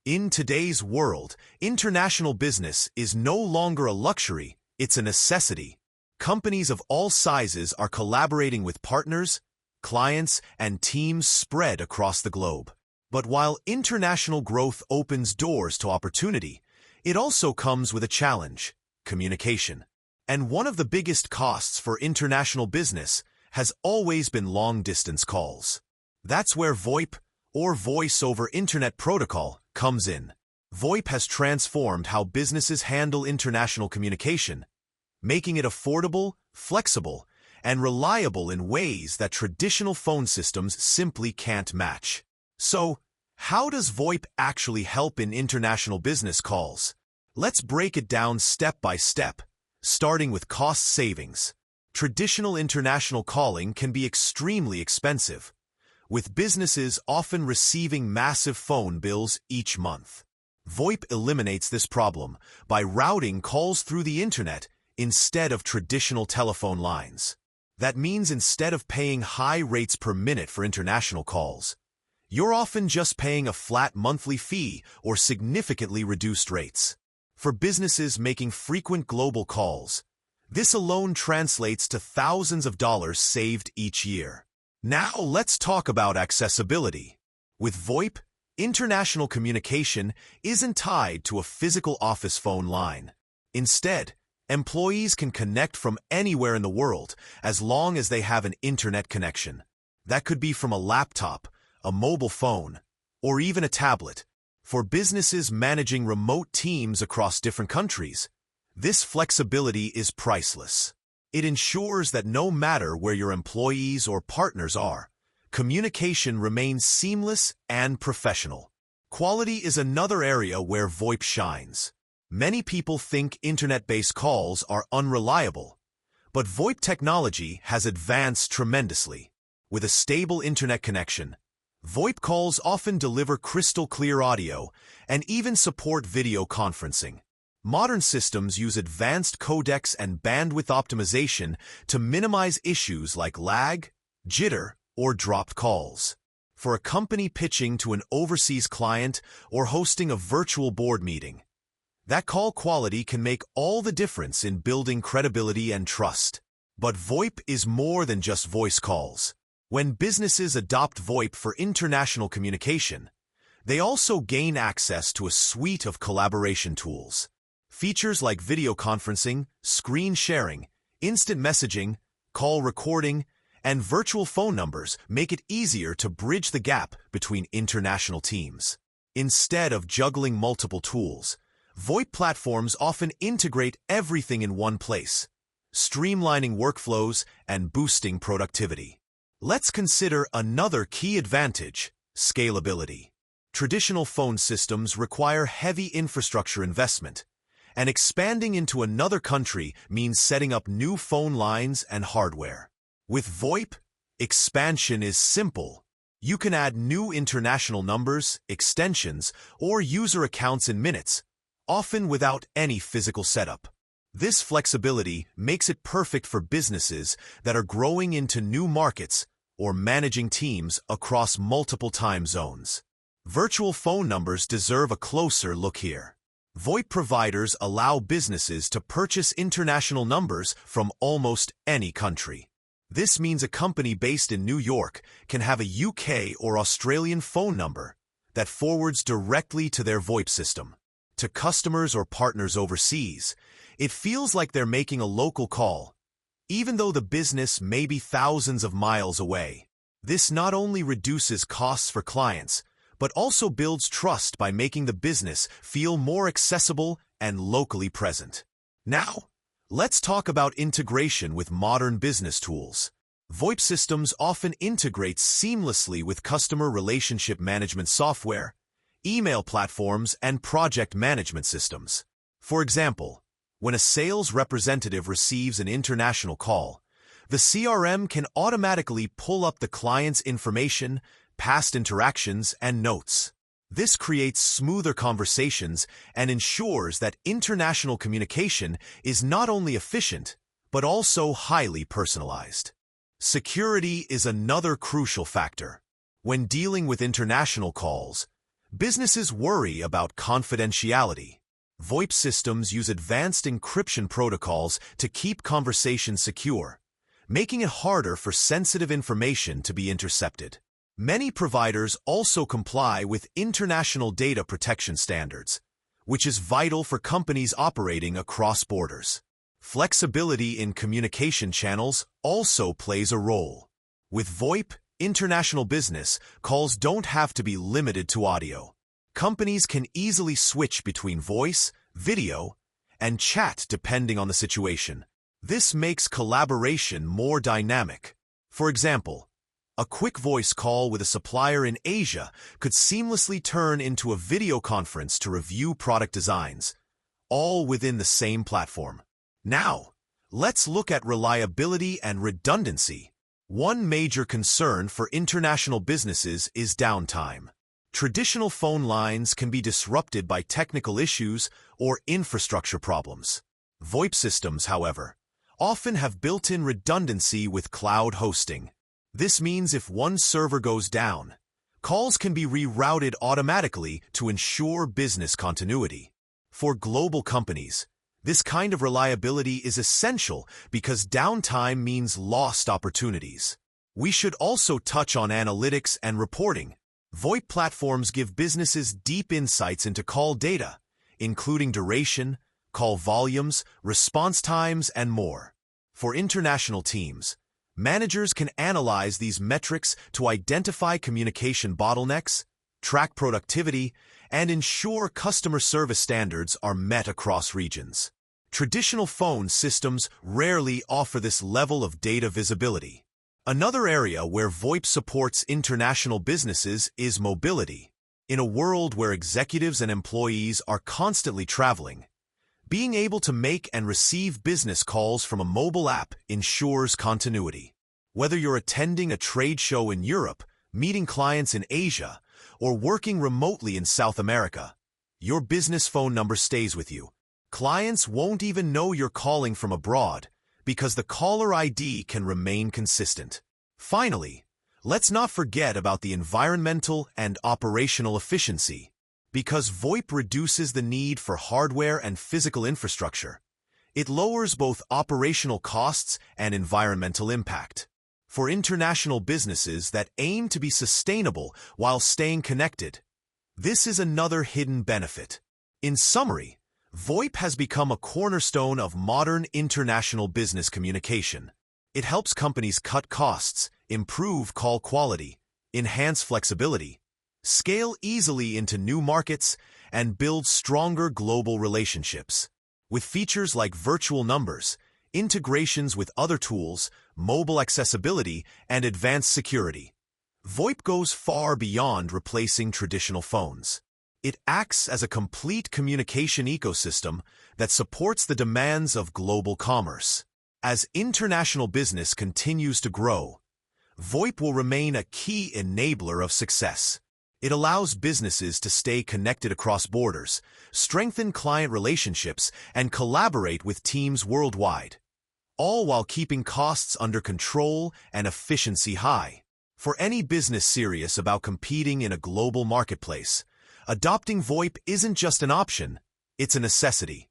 In today's world, international business is no longer a luxury, it's a necessity. Companies of all sizes are collaborating with partners, clients, and teams spread across the globe. But while international growth opens doors to opportunity, it also comes with a challenge: communication. And one of the biggest costs for international business has always been long-distance calls. That's where VoIP, or Voice over Internet Protocol, comes in. VoIP has transformed how businesses handle international communication, making it affordable, flexible, and reliable in ways that traditional phone systems simply can't match. So, how does VoIP actually help in international business calls? Let's break it down step by step, starting with cost savings. Traditional international calling can be extremely expensive, with businesses often receiving massive phone bills each month. VoIP eliminates this problem by routing calls through the internet instead of traditional telephone lines. That means instead of paying high rates per minute for international calls, you're often just paying a flat monthly fee or significantly reduced rates. For businesses making frequent global calls, this alone translates to thousands of dollars saved each year. Now let's talk about accessibility. With VoIP, international communication isn't tied to a physical office phone line. Instead, employees can connect from anywhere in the world as long as they have an internet connection. That could be from a laptop, a mobile phone, or even a tablet. For businesses managing remote teams across different countries, this flexibility is priceless. It ensures that no matter where your employees or partners are, communication remains seamless and professional. Quality is another area where VoIP shines. Many people think internet-based calls are unreliable, but VoIP technology has advanced tremendously. With a stable internet connection, VoIP calls often deliver crystal-clear audio and even support video conferencing. Modern systems use advanced codecs and bandwidth optimization to minimize issues like lag, jitter, or dropped calls. For a company pitching to an overseas client or hosting a virtual board meeting, that call quality can make all the difference in building credibility and trust. But VoIP is more than just voice calls. When businesses adopt VoIP for international communication, they also gain access to a suite of collaboration tools. Features like video conferencing, screen sharing, instant messaging, call recording, and virtual phone numbers make it easier to bridge the gap between international teams. Instead of juggling multiple tools, VoIP platforms often integrate everything in one place, streamlining workflows and boosting productivity. Let's consider another key advantage: scalability. Traditional phone systems require heavy infrastructure investment, and expanding into another country means setting up new phone lines and hardware. With VoIP, expansion is simple. You can add new international numbers, extensions, or user accounts in minutes, often without any physical setup. This flexibility makes it perfect for businesses that are growing into new markets or managing teams across multiple time zones. Virtual phone numbers deserve a closer look here. VoIP providers allow businesses to purchase international numbers from almost any country. This means a company based in New York can have a UK or Australian phone number that forwards directly to their VoIP system. To customers or partners overseas, it feels like they're making a local call, even though the business may be thousands of miles away. This not only reduces costs for clients, but also builds trust by making the business feel more accessible and locally present. Now, let's talk about integration with modern business tools. VoIP systems often integrate seamlessly with customer relationship management software, email platforms, and project management systems. For example, when a sales representative receives an international call, the CRM can automatically pull up the client's information, past interactions, and notes. This creates smoother conversations and ensures that international communication is not only efficient, but also highly personalized. Security is another crucial factor. When dealing with international calls, Businesses worry about confidentiality. VoIP systems use advanced encryption protocols to keep conversations secure, making it harder for sensitive information to be intercepted. Many providers also comply with international data protection standards, which is vital for companies operating across borders. Flexibility in communication channels also plays a role. With VoIP, international business calls don't have to be limited to audio. Companies can easily switch between voice, video, and chat depending on the situation. This makes collaboration more dynamic. For example, a quick voice call with a supplier in Asia could seamlessly turn into a video conference to review product designs, all within the same platform. Now, let's look at reliability and redundancy. One major concern for international businesses is downtime. Traditional phone lines can be disrupted by technical issues or infrastructure problems. VoIP systems, however, often have built-in redundancy with cloud hosting. This means if one server goes down, calls can be rerouted automatically to ensure business continuity. For global companies, this kind of reliability is essential because downtime means lost opportunities. We should also touch on analytics and reporting. VoIP platforms give businesses deep insights into call data, including duration, call volumes, response times, and more. For international teams, managers can analyze these metrics to identify communication bottlenecks, track productivity, and ensure customer service standards are met across regions. Traditional phone systems rarely offer this level of data visibility. Another area where VoIP supports international businesses is mobility. In a world where executives and employees are constantly traveling, being able to make and receive business calls from a mobile app ensures continuity. Whether you're attending a trade show in Europe, meeting clients in Asia, or working remotely in South America, your business phone number stays with you. Clients won't even know you're calling from abroad because the caller ID can remain consistent. Finally, let's not forget about the environmental and operational efficiency. Because VoIP reduces the need for hardware and physical infrastructure, it lowers both operational costs and environmental impact. For international businesses that aim to be sustainable while staying connected, this is another hidden benefit. In summary, VoIP has become a cornerstone of modern international business communication. It helps companies cut costs, improve call quality, enhance flexibility, scale easily into new markets, and build stronger global relationships. With features like virtual numbers, integrations with other tools, mobile accessibility, and advanced security, VoIP goes far beyond replacing traditional phones. It acts as a complete communication ecosystem that supports the demands of global commerce. As international business continues to grow, VoIP will remain a key enabler of success. It allows businesses to stay connected across borders, strengthen client relationships, and collaborate with teams worldwide, all while keeping costs under control and efficiency high. For any business serious about competing in a global marketplace, adopting VoIP isn't just an option, it's a necessity.